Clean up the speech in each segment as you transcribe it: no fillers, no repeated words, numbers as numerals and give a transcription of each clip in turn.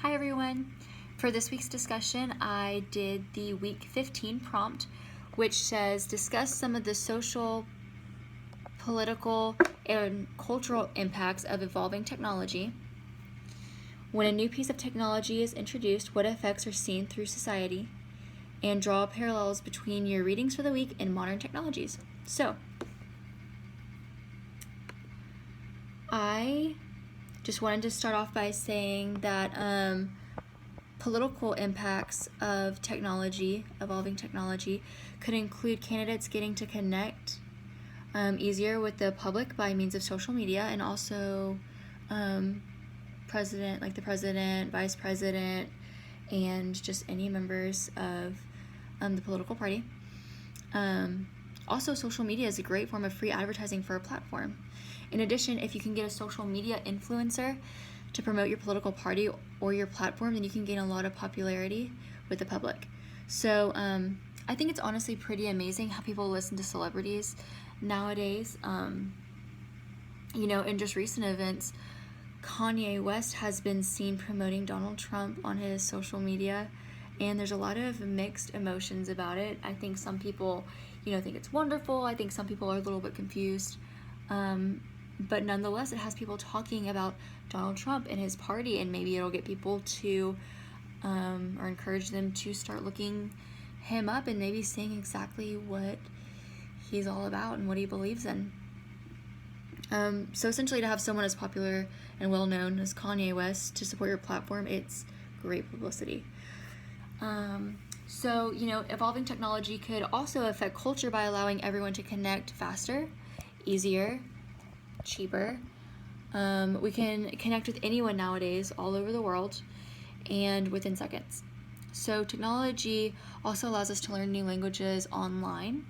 Hi everyone! For this week's discussion, I did the week 15 prompt, which says discuss some of the social, political, and cultural impacts of evolving technology. When a new piece of technology is introduced, what effects are seen through society? And draw parallels between your readings for the week and modern technologies. So, I just wanted to start off by saying that political impacts of technology, evolving technology, could include candidates getting to connect easier with the public by means of social media, and also the president, vice president, and just any members of the political party. Also, social media is a great form of free advertising for a platform. In addition, if you can get a social media influencer to promote your political party or your platform, then you can gain a lot of popularity with the public. So I think it's honestly pretty amazing how people listen to celebrities nowadays. In just recent events, Kanye West has been seen promoting Donald Trump on his social media, and there's a lot of mixed emotions about it. I think some people, think it's wonderful. I think some people are a little bit confused. But nonetheless, it has people talking about Donald Trump and his party, and maybe it'll get people to, or encourage them to start looking him up and maybe seeing exactly what he's all about and what he believes in. So essentially, to have someone as popular and well-known as Kanye West to support your platform, it's great publicity. Evolving technology could also affect culture by allowing everyone to connect faster, easier, cheaper. We can connect with anyone nowadays all over the world and within seconds. So technology also allows us to learn new languages online,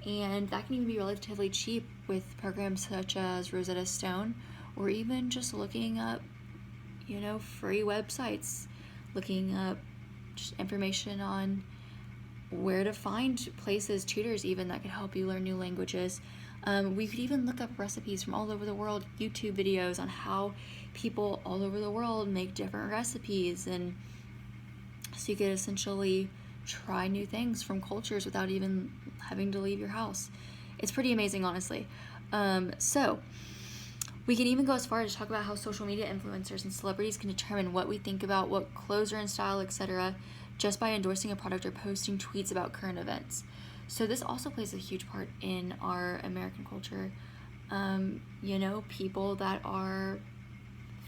and that can even be relatively cheap with programs such as Rosetta Stone, or even just looking up, free websites, looking up just information on where to find places, tutors even, that could help you learn new languages. We could even look up recipes from all over the world, YouTube videos on how people all over the world make different recipes, and so you could essentially try new things from cultures without even having to leave your house. It's pretty amazing, honestly. So we can even go as far as to talk about how social media influencers and celebrities can determine what we think about, what clothes are in style, etc., just by endorsing a product or posting tweets about current events. So this also plays a huge part in our American culture. People that are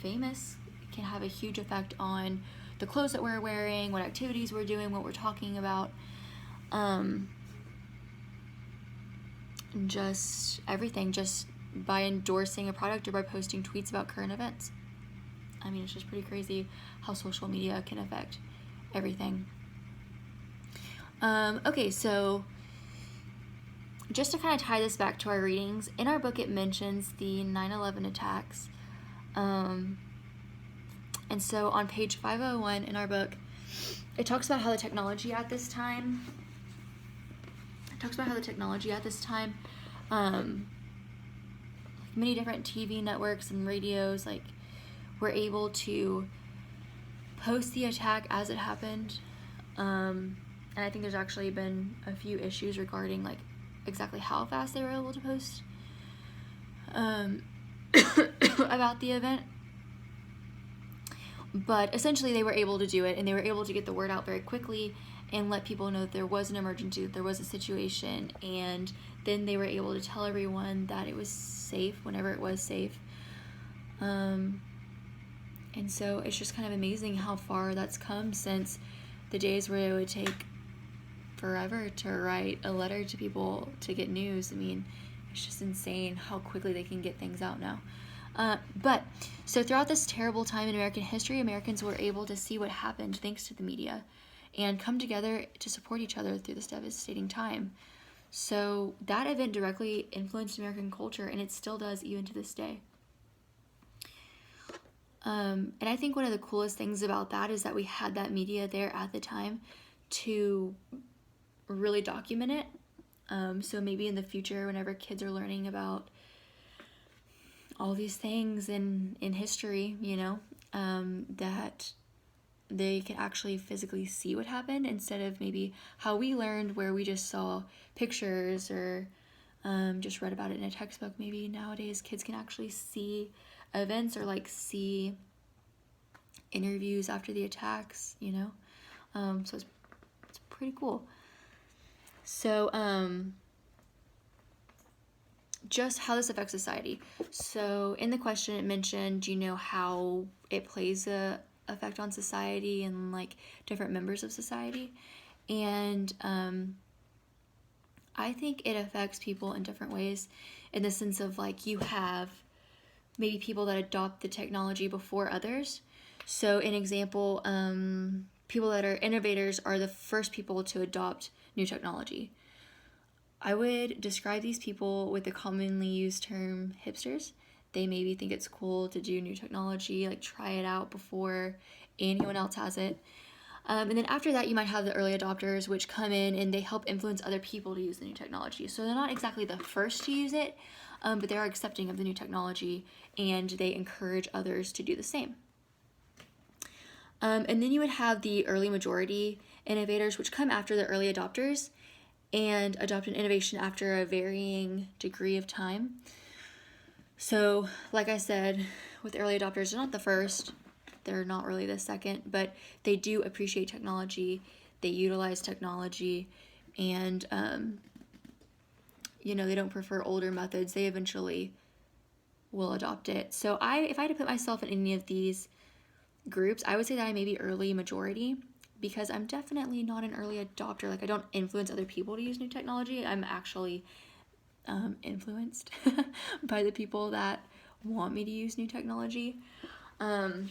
famous can have a huge effect on the clothes that we're wearing, what activities we're doing, what we're talking about, just everything, just by endorsing a product or by posting tweets about current events. I mean, it's just pretty crazy how social media can affect everything. So just to kind of tie this back to our readings, in our book it mentions the 9/11 attacks. And so on page 501 in our book, it talks about how the technology at this time, many different TV networks and radios, were able to post the attack as it happened. And I think there's actually been a few issues regarding exactly how fast they were able to post about the event. But essentially they were able to do it, and they were able to get the word out very quickly and let people know that there was an emergency, that there was a situation, and then they were able to tell everyone that it was safe whenever it was safe. And so it's just kind of amazing how far that's come since the days where it would take forever to write a letter to people to get news. I mean, it's just insane how quickly they can get things out now. So throughout this terrible time in American history, Americans were able to see what happened thanks to the media and come together to support each other through this devastating time. So that event directly influenced American culture, and it still does even to this day. And I think one of the coolest things about that is that we had that media there at the time to really document it. So maybe in the future, whenever kids are learning about all these things in history, that they can actually physically see what happened instead of maybe how we learned, where we just saw pictures or just read about it in a textbook. Maybe nowadays kids can actually see events or like see interviews after the attacks, you know? So it's pretty cool. So just how this affects society. So in the question it mentioned, you know, how it plays a effect on society and like different members of society. And I think it affects people in different ways, in the sense of like you have maybe people that adopt the technology before others. So an example, people that are innovators are the first people to adopt new technology. I would describe these people with the commonly used term hipsters. They maybe think it's cool to do new technology, like try it out before anyone else has it. And then after that, you might have the early adopters, which come in and they help influence other people to use the new technology. So they're not exactly the first to use it, but they are accepting of the new technology and they encourage others to do the same. And then you would have the early majority innovators, which come after the early adopters and adopt an innovation after a varying degree of time. So, like I said, with early adopters, they're not the first, they're not really the second, but they do appreciate technology, they utilize technology, and, you know, they don't prefer older methods, they eventually will adopt it. So if I had to put myself in any of these groups, I would say that I may be early majority, because I'm definitely not an early adopter. Like, I don't influence other people to use new technology. I'm actually influenced by the people that want me to use new technology. And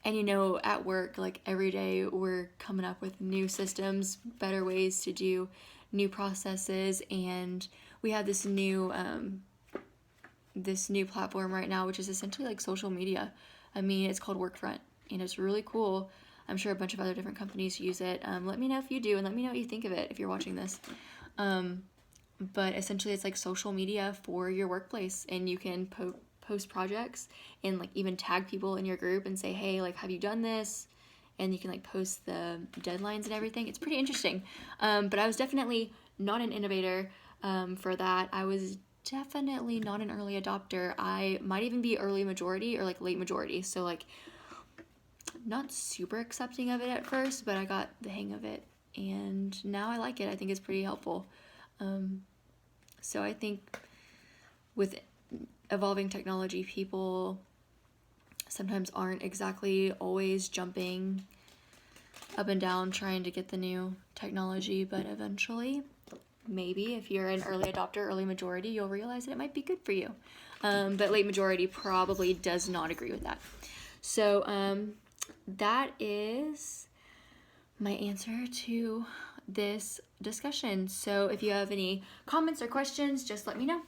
you know, at work, like every day we're coming up with new systems, better ways to do new processes, and we have this new platform right now, which is essentially like social media. I mean, it's called Workfront, and it's really cool. I'm sure a bunch of other different companies use it. Let me know if you do, and let me know what you think of it if you're watching this. But essentially it's like social media for your workplace, and you can post projects and like even tag people in your group and say, hey, like, have you done this? And you can like post the deadlines and everything. It's pretty interesting. But I was definitely not an innovator for that. I was definitely not an early adopter. I might even be early majority or like late majority. So like not super accepting of it at first, but I got the hang of it, and now I like it. I think it's pretty helpful. So I think with evolving technology, people sometimes aren't exactly always jumping up and down trying to get the new technology, but eventually, maybe if you're an early adopter, early majority, you'll realize that it might be good for you. But late majority probably does not agree with that. So that is my answer to this discussion. So if you have any comments or questions, just let me know.